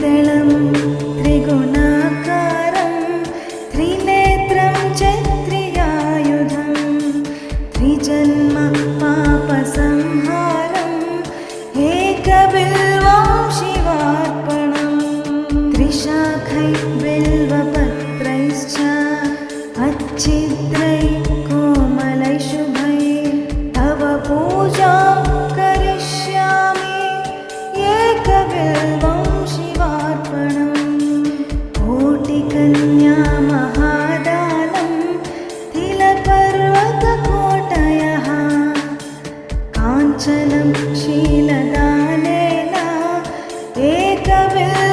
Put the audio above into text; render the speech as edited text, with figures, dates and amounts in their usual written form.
त्रिदलं त्रिगुणाकारं त्रिनेत्रं च त्रियायुधं त्रिजन्म पापसंहारम् एकबिल्वं शिवार्पणं त्रिशाखै बिल्वपत्रैश्च अच्छिद्रै कोमलै शुभै तव पूजां करिष्यामि एकबिल्वं शिवार्पणं कोटिकन्या महादानं तिलपर्वतकोटयः काञ्चनं शीलदानेन एकबिल्वं